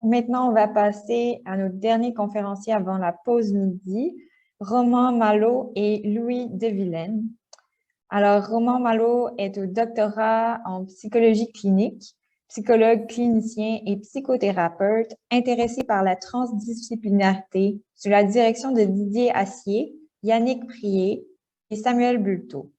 maintenant, on va passer à notre dernier conférencier avant la pause midi, Roman Malo et Louis de Villaine. Alors, Roman Malo est au doctorat en psychologie clinique, psychologue clinicien et psychothérapeute intéressé par la transdisciplinarité sous la direction de Didier Assier, Yannick Prier et Samuel Bulto.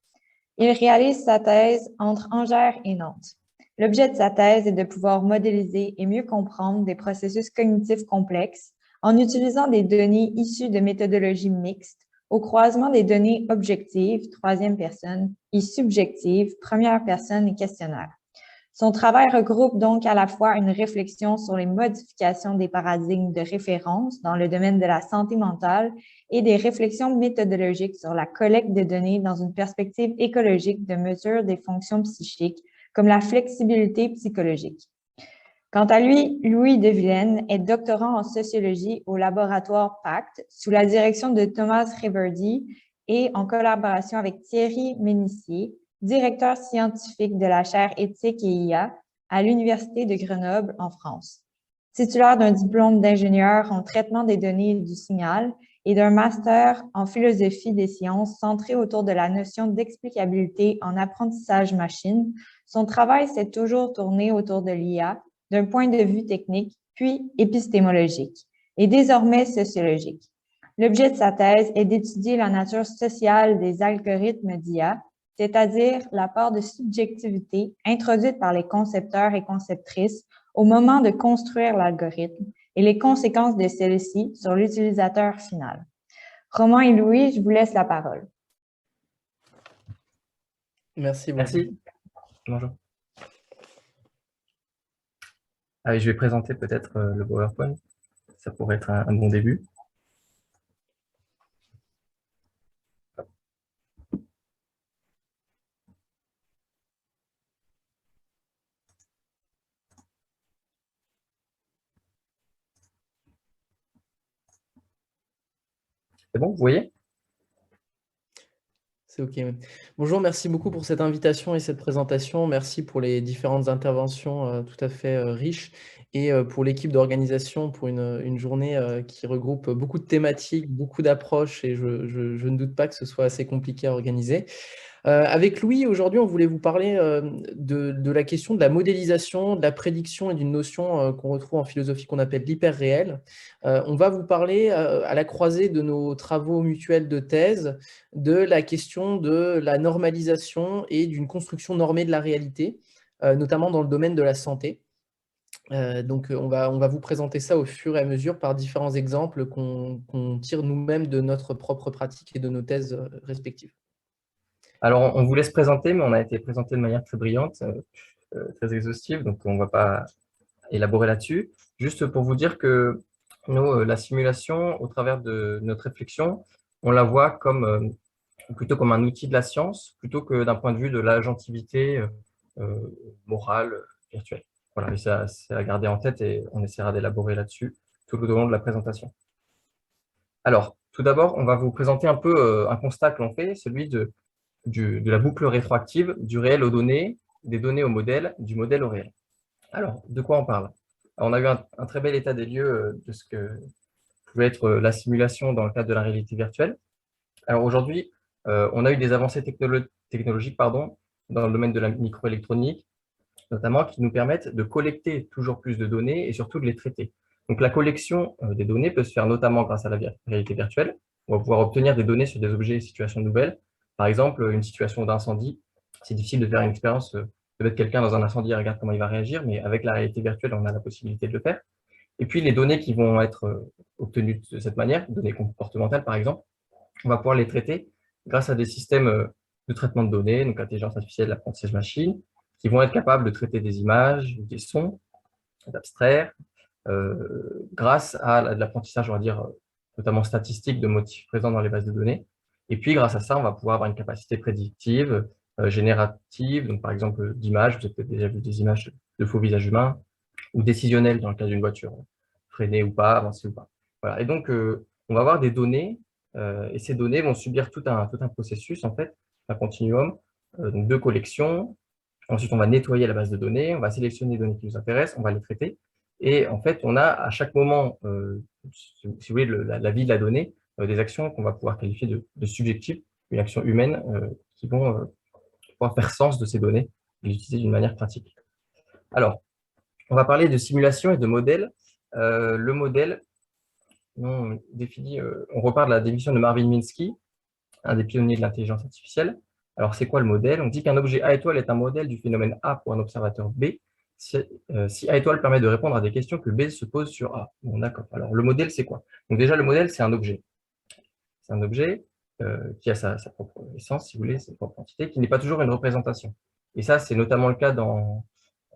Il réalise sa thèse entre Angers et Nantes. L'objet de sa thèse est de pouvoir modéliser et mieux comprendre des processus cognitifs complexes en utilisant des données issues de méthodologies mixtes au croisement des données objectives, troisième personne, et subjectives, première personne et questionnaire. Son travail regroupe donc à la fois une réflexion sur les modifications des paradigmes de référence dans le domaine de la santé mentale et des réflexions méthodologiques sur la collecte de données dans une perspective écologique de mesure des fonctions psychiques, comme la flexibilité psychologique. Quant à lui, Louis de Villaine est doctorant en sociologie au laboratoire PACT sous la direction de Thomas Reverdy et en collaboration avec Thierry Ménissier, directeur scientifique de la chaire éthique et IA à l'Université de Grenoble en France. Titulaire d'un diplôme d'ingénieur en traitement des données et du signal et d'un master en philosophie des sciences centré autour de la notion d'explicabilité en apprentissage machine, son travail s'est toujours tourné autour de l'IA d'un point de vue technique, puis épistémologique, et désormais sociologique. L'objet de sa thèse est d'étudier la nature sociale des algorithmes d'IA, c'est-à-dire la part de subjectivité introduite par les concepteurs et conceptrices au moment de construire l'algorithme et les conséquences de celle-ci sur l'utilisateur final. Roman et Louis, je vous laisse la parole. Merci beaucoup. Merci. Bonjour. Allez, je vais présenter peut-être le PowerPoint. Ça pourrait être un bon début. C'est bon, vous voyez? C'est OK. Bonjour, merci beaucoup pour cette invitation et cette présentation. Merci pour les différentes interventions tout à fait riches et pour l'équipe d'organisation pour une journée qui regroupe beaucoup de thématiques, beaucoup d'approches et je ne doute pas que ce soit assez compliqué à organiser. Avec Louis, aujourd'hui, on voulait vous parler de la question de la modélisation, de la prédiction et d'une notion qu'on retrouve en philosophie qu'on appelle l'hyperréel. On va vous parler à la croisée de nos travaux mutuels de thèse de la question de la normalisation et d'une construction normée de la réalité, notamment dans le domaine de la santé. Donc, on va vous présenter ça au fur et à mesure par différents exemples qu'on tire nous-mêmes de notre propre pratique et de nos thèses respectives. Alors, on vous laisse présenter, mais on a été présenté de manière très brillante, très exhaustive, donc on ne va pas élaborer là-dessus. Juste pour vous dire que nous, la simulation, au travers de notre réflexion, on la voit comme, plutôt comme un outil de la science, plutôt que d'un point de vue de l'agentivité morale virtuelle. Voilà, et ça, c'est à garder en tête et on essaiera d'élaborer là-dessus tout au long de la présentation. Alors, tout d'abord, on va vous présenter un peu un constat que l'on fait, celui de la boucle rétroactive du réel aux données, des données au modèle, du modèle au réel. Alors, de quoi on parle? On a eu un très bel état des lieux de ce que pouvait être la simulation dans le cadre de la réalité virtuelle. Alors aujourd'hui, on a eu des avancées technologiques dans le domaine de la microélectronique, notamment qui nous permettent de collecter toujours plus de données et surtout de les traiter. Donc la collection des données peut se faire notamment grâce à la réalité virtuelle. On va pouvoir obtenir des données sur des objets et situations nouvelles. Par exemple, une situation d'incendie, c'est difficile de faire une expérience, de mettre quelqu'un dans un incendie et regarder comment il va réagir, mais avec la réalité virtuelle, on a la possibilité de le faire. Et puis les données qui vont être obtenues de cette manière, données comportementales par exemple, on va pouvoir les traiter grâce à des systèmes de traitement de données, donc l'intelligence artificielle, l'apprentissage machine, qui vont être capables de traiter des images, des sons, d'abstraire, grâce à de l'apprentissage, on va dire, notamment statistique de motifs présents dans les bases de données. Et puis, grâce à ça, on va pouvoir avoir une capacité prédictive, générative, donc par exemple d'images, vous avez peut-être déjà vu des images de faux visages humains, ou décisionnelles dans le cas d'une voiture, freinée ou pas, avancée ou pas. Voilà. Et donc, on va avoir des données, et ces données vont subir tout un processus, en fait, un continuum, donc de collection. Ensuite, on va nettoyer la base de données, on va sélectionner les données qui nous intéressent, on va les traiter. Et en fait, on a à chaque moment, si vous voulez, la vie de la donnée, des actions qu'on va pouvoir qualifier de subjectives, une action humaine, qui vont pouvoir faire sens de ces données et les utiliser d'une manière pratique. Alors, on va parler de simulation et de modèle. Le modèle, on repart de la définition de Marvin Minsky, un des pionniers de l'intelligence artificielle. Alors, c'est quoi le modèle? On dit qu'un objet A étoile est un modèle du phénomène A pour un observateur B, si A étoile permet de répondre à des questions que B se pose sur A. Bon, d'accord. Alors, le modèle, c'est quoi? Donc déjà, le modèle, c'est un objet. C'est un objet qui a sa propre essence, si vous voulez, sa propre entité, qui n'est pas toujours une représentation. Et ça, c'est notamment le cas dans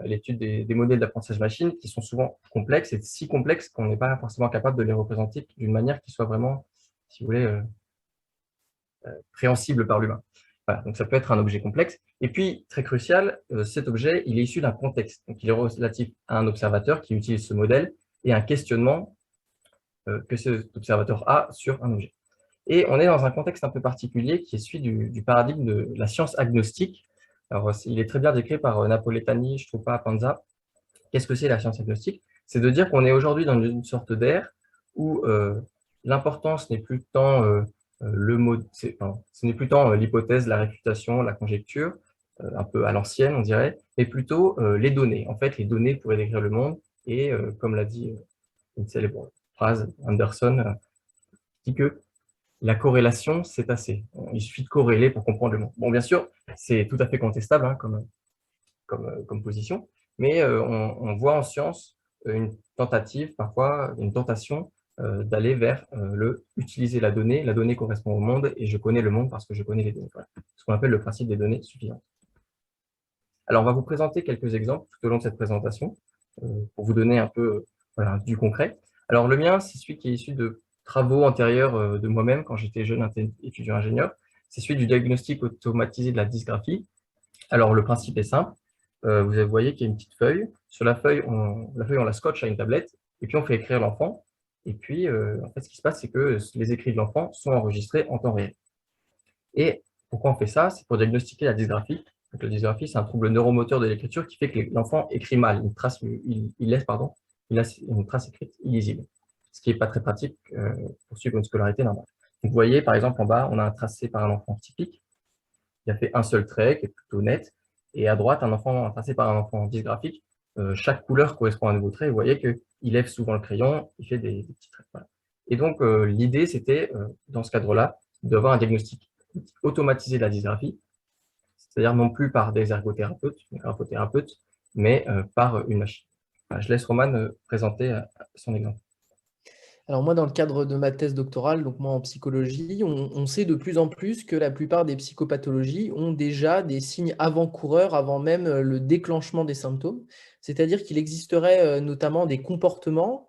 l'étude des modèles d'apprentissage machine, qui sont souvent complexes, et si complexes qu'on n'est pas forcément capable de les représenter d'une manière qui soit vraiment, si vous voulez, préhensible par l'humain. Voilà, donc ça peut être un objet complexe. Et puis, très crucial, cet objet, il est issu d'un contexte. Donc, il est relatif à un observateur qui utilise ce modèle et un questionnement que cet observateur a sur un objet. Et on est dans un contexte un peu particulier qui est celui du paradigme de la science agnostique. Alors, il est très bien décrit par Napoletani, Struppa, Panza. Qu'est-ce que c'est la science agnostique? C'est de dire qu'on est aujourd'hui dans une sorte d'ère où l'importance n'est plus tant ce n'est plus tant l'hypothèse, la réfutation, la conjecture, un peu à l'ancienne, on dirait, mais plutôt les données. En fait, les données pourraient décrire le monde. Et comme l'a dit une célèbre phrase, Anderson, dit que la corrélation, c'est assez. Il suffit de corréler pour comprendre le monde. Bon, bien sûr, c'est tout à fait contestable hein, comme position, mais on voit en science une tentative, parfois une tentation d'aller vers utiliser la donnée correspond au monde, et je connais le monde parce que je connais les données. Voilà. Ce qu'on appelle le principe des données suffisantes. Alors, on va vous présenter quelques exemples tout au long de cette présentation, pour vous donner un peu voilà, du concret. Alors, le mien, c'est celui qui est issu de travaux antérieurs de moi-même quand j'étais jeune étudiant ingénieur. C'est celui du diagnostic automatisé de la dysgraphie. Alors, le principe est simple. Vous voyez qu'il y a une petite feuille. Sur la feuille, on la scotche à une tablette, et puis on fait écrire l'enfant. Et puis, en fait, ce qui se passe, c'est que les écrits de l'enfant sont enregistrés en temps réel. Et pourquoi on fait ça? C'est pour diagnostiquer la dysgraphie. Donc, la dysgraphie, c'est un trouble neuromoteur de l'écriture qui fait que l'enfant écrit mal, il laisse une trace écrite illisible, ce qui n'est pas très pratique pour suivre une scolarité normale. Donc, vous voyez, par exemple, en bas, on a un tracé par un enfant typique. Il a fait un seul trait qui est plutôt net. Et à droite, un tracé par un enfant dysgraphique. Chaque couleur correspond à un nouveau trait. Vous voyez qu'il lève souvent le crayon, il fait des petits traits. Voilà. Et donc, l'idée, c'était, dans ce cadre-là, d'avoir un diagnostic automatisé de la dysgraphie, c'est-à-dire non plus par des ergothérapeutes, mais par une machine. Voilà, je laisse Roman présenter son exemple. Alors moi, dans le cadre de ma thèse doctorale, donc moi en psychologie, on sait de plus en plus que la plupart des psychopathologies ont déjà des signes avant-coureurs avant même le déclenchement des symptômes. C'est-à-dire qu'il existerait notamment des comportements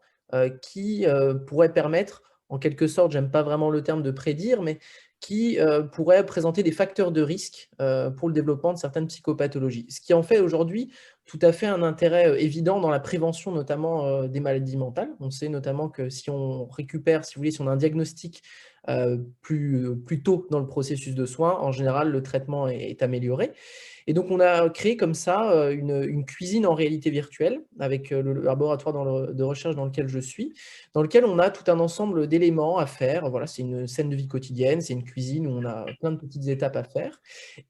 qui pourraient permettre, en quelque sorte, j'aime pas vraiment le terme de prédire, mais qui pourraient présenter des facteurs de risque pour le développement de certaines psychopathologies. Ce qui en fait aujourd'hui tout à fait un intérêt évident dans la prévention notamment des maladies mentales. On sait notamment que si on récupère, si vous voulez, si on a un diagnostic plus tôt dans le processus de soins, en général, le traitement est amélioré. Et donc, on a créé comme ça une cuisine en réalité virtuelle avec le laboratoire de recherche dans lequel je suis, dans lequel on a tout un ensemble d'éléments à faire. Voilà, c'est une scène de vie quotidienne, c'est une cuisine où on a plein de petites étapes à faire.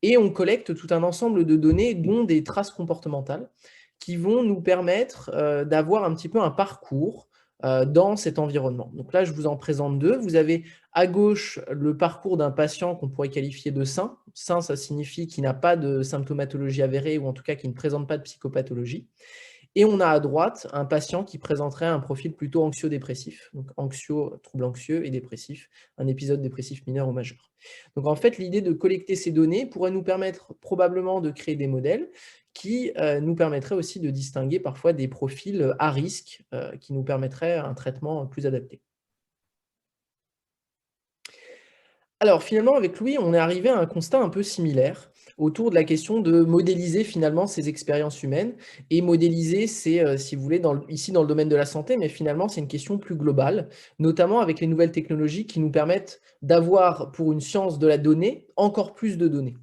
Et on collecte tout un ensemble de données, dont des traces comportementales, qui vont nous permettre d'avoir un petit peu un parcours dans cet environnement. Donc là, je vous en présente deux. Vous avez à gauche le parcours d'un patient qu'on pourrait qualifier de sain. Sain, ça signifie qu'il n'a pas de symptomatologie avérée ou en tout cas qu'il ne présente pas de psychopathologie. Et on a à droite un patient qui présenterait un profil plutôt anxio-dépressif, donc trouble anxieux et dépressif, un épisode dépressif mineur ou majeur. Donc en fait, l'idée de collecter ces données pourrait nous permettre probablement de créer des modèles qui nous permettraient aussi de distinguer parfois des profils à risque qui nous permettraient un traitement plus adapté. Alors finalement, avec Louis, on est arrivé à un constat un peu similaire autour de la question de modéliser finalement ces expériences humaines. Et modéliser, c'est, si vous voulez, ici dans le domaine de la santé, mais finalement, c'est une question plus globale, notamment avec les nouvelles technologies qui nous permettent d'avoir, pour une science de la donnée, encore plus de données.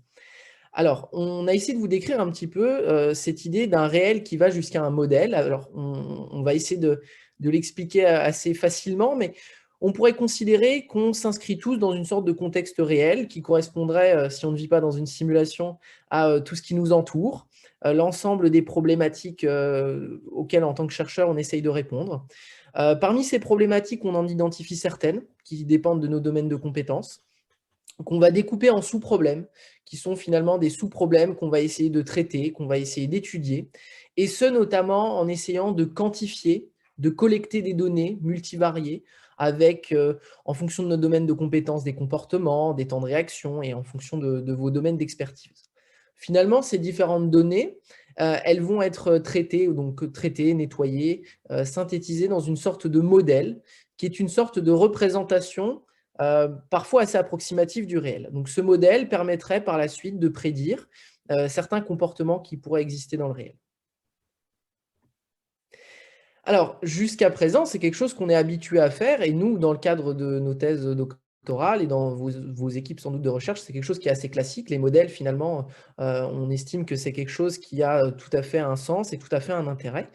Alors, on a essayé de vous décrire un petit peu cette idée d'un réel qui va jusqu'à un modèle. Alors, on va essayer de l'expliquer assez facilement, mais on pourrait considérer qu'on s'inscrit tous dans une sorte de contexte réel qui correspondrait, si on ne vit pas dans une simulation, à tout ce qui nous entoure, l'ensemble des problématiques auxquelles, en tant que chercheur, on essaye de répondre. Parmi ces problématiques, on en identifie certaines qui dépendent de nos domaines de compétences, qu'on va découper en sous-problèmes, qui sont finalement des sous-problèmes qu'on va essayer de traiter, qu'on va essayer d'étudier, et ce notamment en essayant de quantifier, de collecter des données multivariées avec, en fonction de nos domaines de compétences, des comportements, des temps de réaction et en fonction de vos domaines d'expertise. Finalement, ces différentes données, elles vont être traitées, nettoyées, synthétisées dans une sorte de modèle qui est une sorte de représentation parfois assez approximative du réel. Donc, ce modèle permettrait par la suite de prédire certains comportements qui pourraient exister dans le réel. Alors, jusqu'à présent, c'est quelque chose qu'on est habitué à faire, et nous, dans le cadre de nos thèses doctorales et dans vos équipes sans doute de recherche, c'est quelque chose qui est assez classique. Les modèles, finalement, on estime que c'est quelque chose qui a tout à fait un sens et tout à fait un intérêt.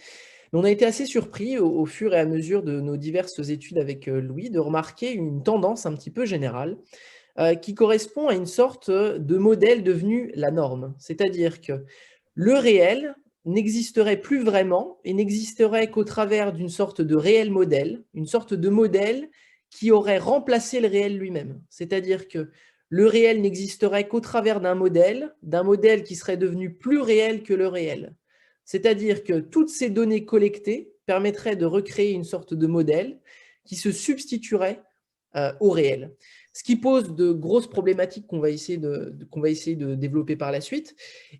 Mais on a été assez surpris au fur et à mesure de nos diverses études avec Louis de remarquer une tendance un petit peu générale qui correspond à une sorte de modèle devenu la norme. C'est-à-dire que le réel n'existerait plus vraiment et n'existerait qu'au travers d'une sorte de réel modèle, une sorte de modèle qui aurait remplacé le réel lui-même. C'est-à-dire que le réel n'existerait qu'au travers d'un modèle qui serait devenu plus réel que le réel. C'est-à-dire que toutes ces données collectées permettraient de recréer une sorte de modèle qui se substituerait au réel. Ce qui pose de grosses problématiques qu'on va essayer de développer par la suite,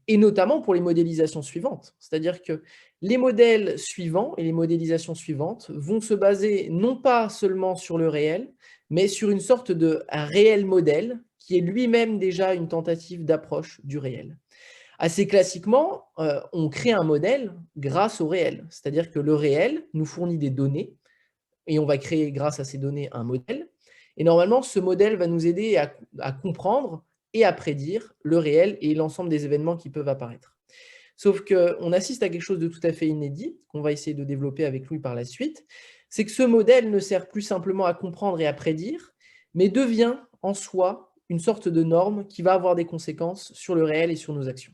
et notamment pour les modélisations suivantes. C'est-à-dire que les modèles suivants et les modélisations suivantes vont se baser non pas seulement sur le réel, mais sur une sorte de réel modèle qui est lui-même déjà une tentative d'approche du réel. Assez classiquement, on crée un modèle grâce au réel. C'est-à-dire que le réel nous fournit des données et on va créer grâce à ces données un modèle. Et normalement, ce modèle va nous aider à comprendre et à prédire le réel et l'ensemble des événements qui peuvent apparaître. Sauf qu'on assiste à quelque chose de tout à fait inédit, qu'on va essayer de développer avec Louis par la suite, c'est que ce modèle ne sert plus simplement à comprendre et à prédire, mais devient en soi une sorte de norme qui va avoir des conséquences sur le réel et sur nos actions.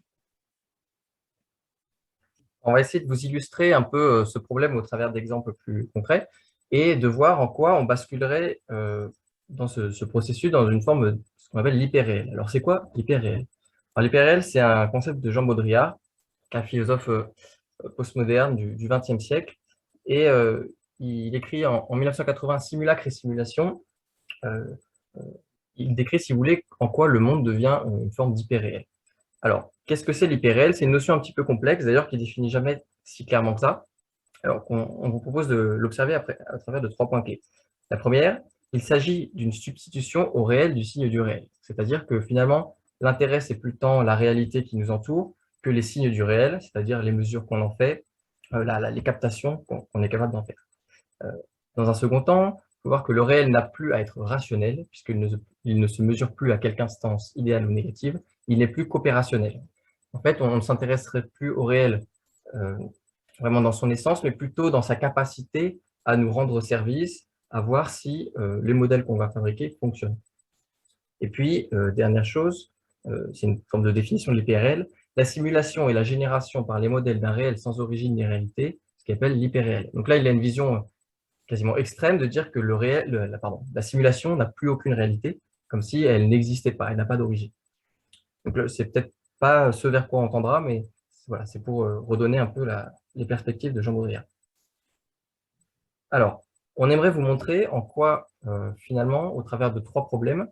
On va essayer de vous illustrer un peu ce problème au travers d'exemples plus concrets et de voir en quoi on basculerait dans ce processus dans une forme de ce qu'on appelle l'hyperréel. Alors, c'est quoi l'hyperréel? Alors, l'hyperréel, c'est un concept de Jean Baudrillard, un philosophe postmoderne du XXe siècle. Et il écrit en 1980 Simulacre et simulation. Il décrit, si vous voulez, en quoi le monde devient une forme d'hyperréel. Alors, qu'est-ce que c'est l'hyperréel? C'est une notion un petit peu complexe, d'ailleurs, qui ne définit jamais si clairement que ça. Alors, on vous propose de l'observer à travers de 3 points clés. La première, il s'agit d'une substitution au réel du signe du réel. C'est-à-dire que finalement, l'intérêt, c'est plus tant la réalité qui nous entoure que les signes du réel, c'est-à-dire les mesures qu'on en fait, les captations qu'on est capable d'en faire. Dans un second temps, il faut voir que le réel n'a plus à être rationnel, puisqu'il ne se mesure plus à quelque instance idéale ou négative, il n'est plus qu'opérationnel. En fait, on ne s'intéresserait plus au réel vraiment dans son essence, mais plutôt dans sa capacité à nous rendre service, à voir si les modèles qu'on va fabriquer fonctionnent. Et puis, dernière chose, c'est une forme de définition de l'hyperréel, la simulation et la génération par les modèles d'un réel sans origine ni réalité, ce qu'on appelle l'hyperréel. Donc là, il a une vision quasiment extrême de dire que la simulation n'a plus aucune réalité, comme si elle n'existait pas, elle n'a pas d'origine. Donc c'est peut-être pas ce vers quoi on tendra, mais voilà, c'est pour redonner un peu les perspectives de Jean Baudrillard. Alors, on aimerait vous montrer en quoi, finalement, au travers de 3 problèmes,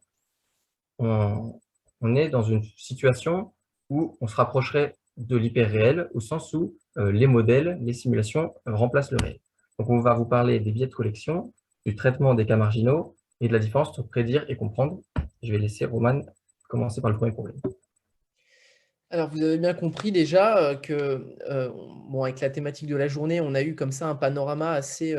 on est dans une situation où on se rapprocherait de l'hyperréel, au sens où les modèles, les simulations remplacent le réel. Donc, on va vous parler des biais de collection, du traitement des cas marginaux et de la différence entre prédire et comprendre. Je vais laisser Roman commencer par le premier problème. Alors, vous avez bien compris déjà que, avec la thématique de la journée, on a eu comme ça un panorama assez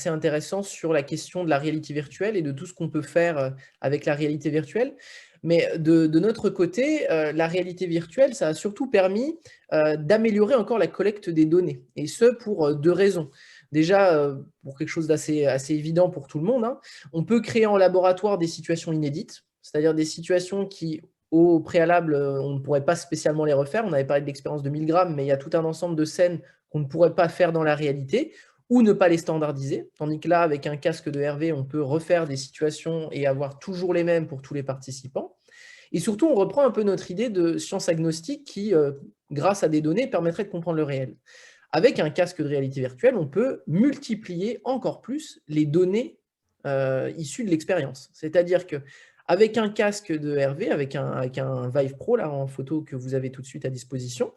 intéressant sur la question de la réalité virtuelle et de tout ce qu'on peut faire avec la réalité virtuelle. Mais de notre côté, la réalité virtuelle, ça a surtout permis d'améliorer encore la collecte des données. Et ce, pour deux raisons. Déjà, pour quelque chose assez évident pour tout le monde, hein, on peut créer en laboratoire des situations inédites, c'est-à-dire des situations qui, au préalable, on ne pourrait pas spécialement les refaire. On avait parlé de l'expérience de 1000 grammes, mais il y a tout un ensemble de scènes qu'on ne pourrait pas faire dans la réalité ou ne pas les standardiser. Tandis que là, avec un casque de Hervé, on peut refaire des situations et avoir toujours les mêmes pour tous les participants. Et surtout, on reprend un peu notre idée de science agnostique qui, grâce à des données, permettrait de comprendre le réel. Avec un casque de réalité virtuelle, on peut multiplier encore plus les données issues de l'expérience. C'est-à-dire qu'avec un casque de Hervé, avec un Vive Pro là, en photo que vous avez tout de suite à disposition,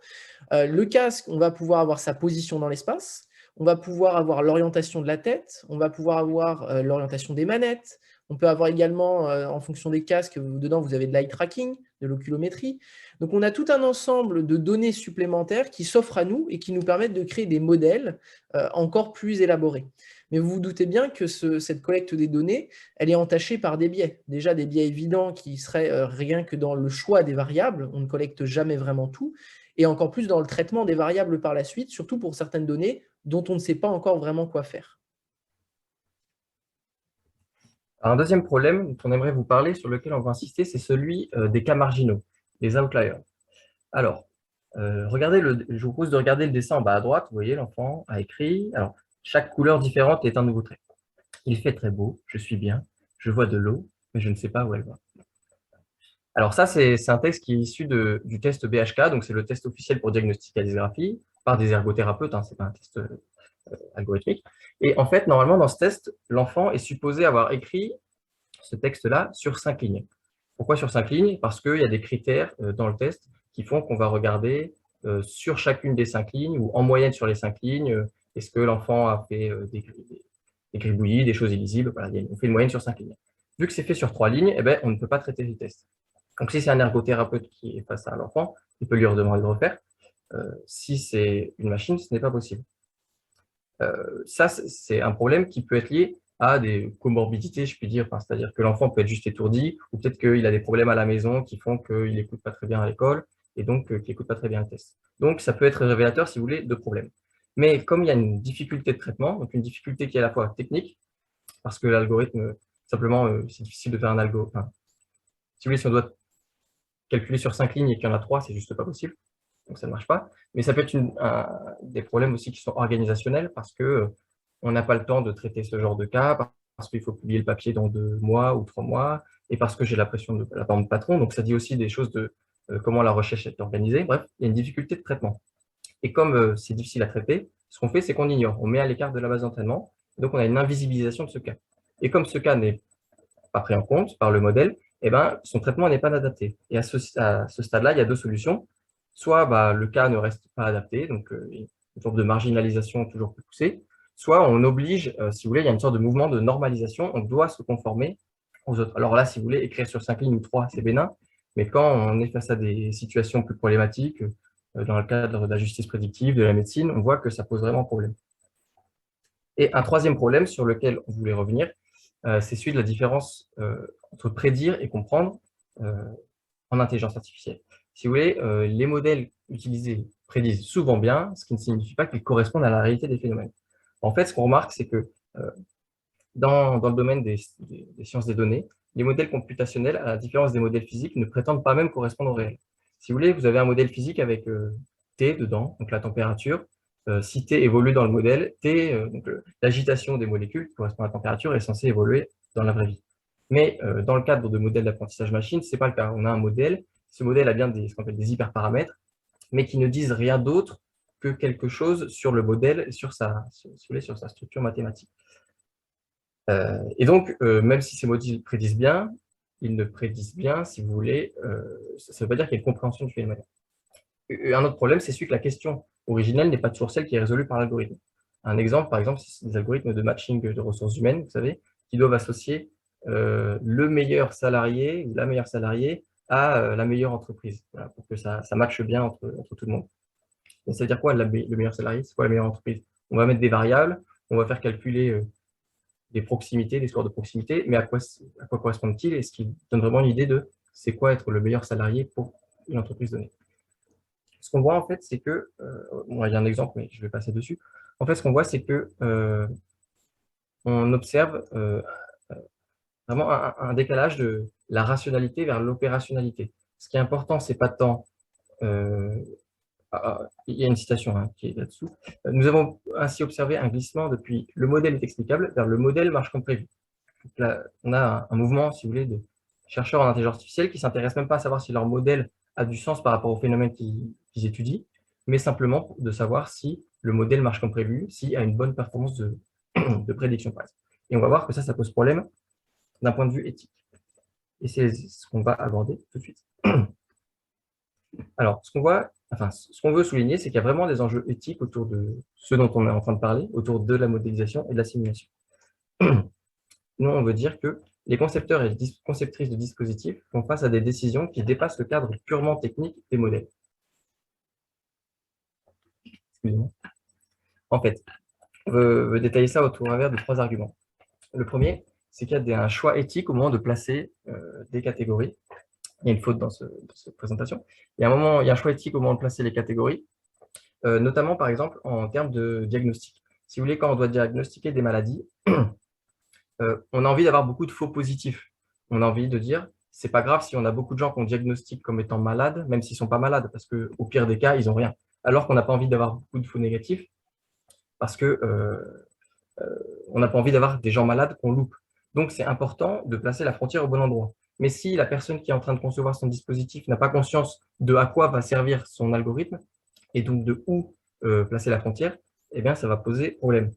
le casque, on va pouvoir avoir sa position dans l'espace, on va pouvoir avoir l'orientation de la tête, on va pouvoir avoir l'orientation des manettes, on peut avoir également, en fonction des casques, dedans vous avez de l'eye tracking, de l'oculométrie. Donc on a tout un ensemble de données supplémentaires qui s'offrent à nous et qui nous permettent de créer des modèles encore plus élaborés. Mais vous vous doutez bien que cette collecte des données, elle est entachée par des biais. Déjà des biais évidents qui seraient rien que dans le choix des variables, on ne collecte jamais vraiment tout, et encore plus dans le traitement des variables par la suite, surtout pour certaines données dont on ne sait pas encore vraiment quoi faire. Un deuxième problème dont on aimerait vous parler, sur lequel on va insister, c'est celui des cas marginaux, les outliers. Alors, je vous propose de regarder le dessin en bas à droite. Vous voyez, l'enfant a écrit. Alors, chaque couleur différente est un nouveau trait. Il fait très beau, je suis bien, je vois de l'eau, mais je ne sais pas où elle va. Alors ça, c'est un texte qui est issu du test BHK, donc c'est le test officiel pour diagnostiquer la dysgraphie, par des ergothérapeutes, hein, ce n'est pas un test algorithmique. Et en fait, normalement, dans ce test, l'enfant est supposé avoir écrit ce texte-là sur 5 lignes. Pourquoi sur 5 lignes? Parce qu'il y a des critères dans le test qui font qu'on va regarder sur chacune des 5 lignes, ou en moyenne sur les 5 lignes, est-ce que l'enfant a fait des gribouillis, des choses illisibles, voilà, on fait une moyenne sur 5 lignes. Vu que c'est fait sur 3 lignes, eh ben, on ne peut pas traiter les tests. Donc si c'est un ergothérapeute qui est face à l'enfant, il peut lui redemander de refaire. Si c'est une machine, ce n'est pas possible. Ça, c'est un problème qui peut être lié à des comorbidités, je puis dire. Enfin, c'est-à-dire que l'enfant peut être juste étourdi, ou peut-être qu'il a des problèmes à la maison qui font qu'il n'écoute pas très bien à l'école, et donc qu'il n'écoute pas très bien le test. Donc, ça peut être révélateur, si vous voulez, de problèmes. Mais comme il y a une difficulté de traitement, donc une difficulté qui est à la fois technique, parce que l'algorithme, simplement, c'est difficile de faire un algo. Enfin, si vous voulez, si on doit calculer sur 5 lignes et qu'il y en a 3, c'est juste pas possible. Donc ça ne marche pas. Mais ça peut être des problèmes aussi qui sont organisationnels parce qu'on n'a pas le temps de traiter ce genre de cas, parce qu'il faut publier le papier dans 2 mois ou 3 mois, et parce que j'ai la pression de la part de mon patron. Donc ça dit aussi des choses de comment la recherche est organisée. Bref, il y a une difficulté de traitement. Et comme c'est difficile à traiter, ce qu'on fait, c'est qu'on ignore. On met à l'écart de la base d'entraînement. Donc on a une invisibilisation de ce cas. Et comme ce cas n'est pas pris en compte par le modèle, eh ben, son traitement n'est pas adapté. Et à ce stade-là, il y a 2 solutions. Soit le cas ne reste pas adapté, donc une sorte de marginalisation toujours plus poussée, soit on oblige, si vous voulez, il y a une sorte de mouvement de normalisation, on doit se conformer aux autres. Alors là, si vous voulez, écrire sur 5 lignes ou 3, c'est bénin, mais quand on est face à des situations plus problématiques, dans le cadre de la justice prédictive, de la médecine, on voit que ça pose vraiment problème. Et un troisième problème sur lequel on voulait revenir, c'est celui de la différence entre prédire et comprendre en intelligence artificielle. Si vous voulez, les modèles utilisés prédisent souvent bien, ce qui ne signifie pas qu'ils correspondent à la réalité des phénomènes. En fait, ce qu'on remarque, c'est que dans le domaine des sciences des données, les modèles computationnels, à la différence des modèles physiques, ne prétendent pas même correspondre au réel. Si vous voulez, vous avez un modèle physique avec T dedans, donc la température. Si T évolue dans le modèle, l'agitation des molécules qui correspond à la température est censée évoluer dans la vraie vie. Mais dans le cadre de modèles d'apprentissage machine, ce n'est pas le cas. On a un modèle, ce modèle a bien ce qu'on appelle des hyperparamètres, mais qui ne disent rien d'autre que quelque chose sur le modèle et sur sa structure mathématique. Et donc, même si ces modèles prédisent bien, ils ne prédisent bien, si vous voulez, ça ne veut pas dire qu'il y a une compréhension du phénomène. Un autre problème, c'est celui que la question originelle n'est pas toujours celle qui est résolue par l'algorithme. Un exemple, par exemple, c'est des algorithmes de matching de ressources humaines, vous savez, qui doivent associer le meilleur salarié ou la meilleure salariée à la meilleure entreprise, voilà, pour que ça matche bien entre tout le monde. Mais ça veut dire quoi, le meilleur salarié? C'est quoi la meilleure entreprise? On va mettre des variables, on va faire calculer des proximités, des scores de proximité, mais à quoi correspondent-ils? Est-ce qu'ils donnent vraiment une idée de c'est quoi être le meilleur salarié pour une entreprise donnée. Ce qu'on voit en fait, c'est que, bon, il y a un exemple, mais je vais passer dessus. En fait, ce qu'on voit, c'est que on observe vraiment un décalage de la rationalité vers l'opérationnalité. Ce qui est important, c'est pas tant il y a une citation qui est là-dessous. Nous avons ainsi observé un glissement depuis le modèle est explicable vers le modèle marche comme prévu. Donc là, on a un mouvement, si vous voulez, de chercheurs en intelligence artificielle qui ne s'intéressent même pas à savoir si leur modèle a du sens par rapport au phénomène qu'ils étudient, mais simplement de savoir si le modèle marche comme prévu, s'il a une bonne performance de prédiction, par exemple. Et on va voir que ça pose problème d'un point de vue éthique. Et c'est ce qu'on va aborder tout de suite. Alors, ce qu'on veut souligner, c'est qu'il y a vraiment des enjeux éthiques autour de ce dont on est en train de parler, autour de la modélisation et de la simulation. Nous, on veut dire que les concepteurs et conceptrices de dispositifs font face à des décisions qui dépassent le cadre purement technique des modèles. Excusez-moi. En fait, on veut détailler ça au travers de 3 arguments. Le premier, c'est qu'il y a un choix éthique au moment de placer des catégories. Il y a une faute dans cette présentation. Il y a un choix éthique au moment de placer les catégories, notamment, par exemple, en termes de diagnostic. Si vous voulez, quand on doit diagnostiquer des maladies, on a envie d'avoir beaucoup de faux positifs. On a envie de dire, c'est pas grave si on a beaucoup de gens qu'on diagnostique comme étant malades, même s'ils sont pas malades, parce qu'au pire des cas, ils n'ont rien. Alors qu'on n'a pas envie d'avoir beaucoup de faux négatifs, parce que on n'a pas envie d'avoir des gens malades qu'on loupe. Donc, c'est important de placer la frontière au bon endroit. Mais si la personne qui est en train de concevoir son dispositif n'a pas conscience de à quoi va servir son algorithme, et donc de où placer la frontière, eh bien, ça va poser problème.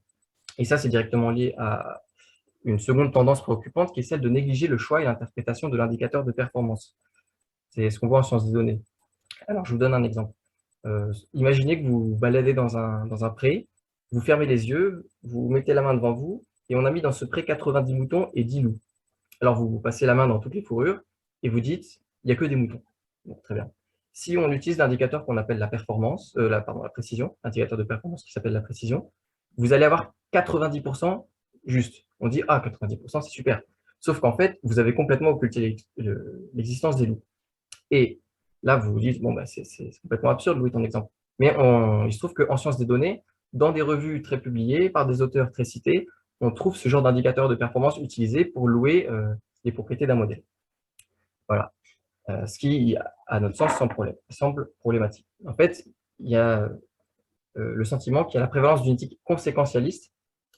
Et ça, c'est directement lié à une seconde tendance préoccupante qui est celle de négliger le choix et l'interprétation de l'indicateur de performance. C'est ce qu'on voit en sciences des données. Alors, je vous donne un exemple. Imaginez que vous baladez dans un pré, vous fermez les yeux, vous mettez la main devant vous, et on a mis dans ce pré 90 moutons et 10 loups. Alors, vous passez la main dans toutes les fourrures, et vous dites, il n'y a que des moutons. Bon, très bien. Si on utilise l'indicateur qu'on appelle la performance, la précision, l'indicateur de performance qui s'appelle la précision, vous allez avoir 90% juste. On dit, ah, 90%, c'est super. Sauf qu'en fait, vous avez complètement occulté l'existence des loups. Et là, vous vous dites, bon, bah, c'est complètement absurde, Louis, ton exemple. Mais il se trouve qu'en sciences des données, dans des revues très publiées, par des auteurs très cités, on trouve ce genre d'indicateur de performance utilisé pour louer les propriétés d'un modèle. Voilà. Ce qui, à notre sens, semble problématique. En fait, il y a le sentiment qu'il y a la prévalence d'une éthique conséquentialiste,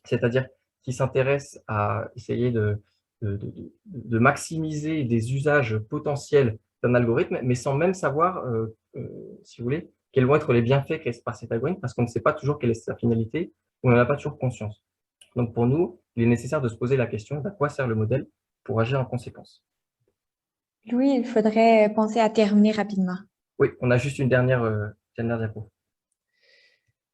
c'est-à-dire qui s'intéresse à essayer de maximiser des usages potentiels d'un algorithme, mais sans même savoir, si vous voulez, quels vont être les bienfaits créés par cet algorithme, parce qu'on ne sait pas toujours quelle est sa finalité, ou on n'en a pas toujours conscience. Donc pour nous, il est nécessaire de se poser la question d'à quoi sert le modèle pour agir en conséquence. Louis, il faudrait penser à terminer rapidement. Oui, on a juste une dernière diapo.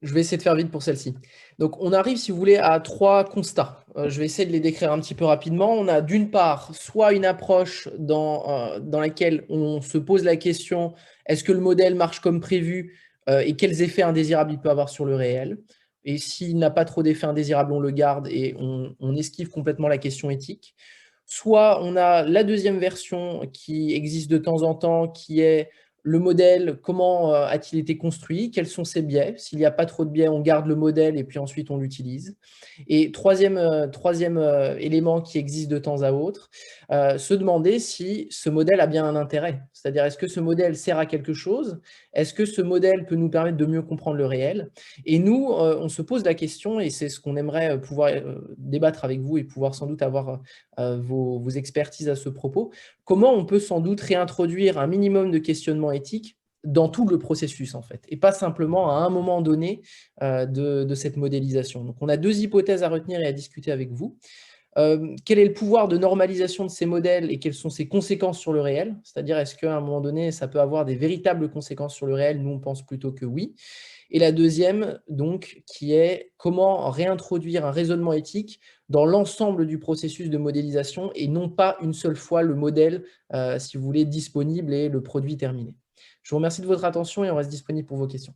Je vais essayer de faire vite pour celle-ci. Donc, on arrive, si vous voulez, à 3 constats. Je vais essayer de les décrire un petit peu rapidement. On a d'une part, soit une approche dans laquelle on se pose la question, est-ce que le modèle marche comme prévu et quels effets indésirables il peut avoir sur le réel? Et s'il n'a pas trop d'effets indésirables, on le garde et on esquive complètement la question éthique. Soit on a la deuxième version qui existe de temps en temps, qui est le modèle, comment a-t-il été construit, quels sont ses biais. S'il n'y a pas trop de biais, on garde le modèle et puis ensuite on l'utilise. Et troisième élément qui existe de temps à autre, se demander si ce modèle a bien un intérêt. C'est-à-dire, est-ce que ce modèle sert à quelque chose? Est-ce que ce modèle peut nous permettre de mieux comprendre le réel? Et nous, on se pose la question, et c'est ce qu'on aimerait pouvoir débattre avec vous et pouvoir sans doute avoir vos expertises à ce propos. Comment on peut sans doute réintroduire un minimum de questionnement éthique dans tout le processus, en fait, et pas simplement à un moment donné de cette modélisation. Donc, on a 2 hypothèses à retenir et à discuter avec vous. Quel est le pouvoir de normalisation de ces modèles et quelles sont ses conséquences sur le réel? C'est-à-dire, est-ce qu'à un moment donné, ça peut avoir des véritables conséquences sur le réel? Nous, on pense plutôt que oui. Et la deuxième, donc, qui est comment réintroduire un raisonnement éthique dans l'ensemble du processus de modélisation et non pas une seule fois le modèle, si vous voulez, disponible et le produit terminé. Je vous remercie de votre attention et on reste disponible pour vos questions.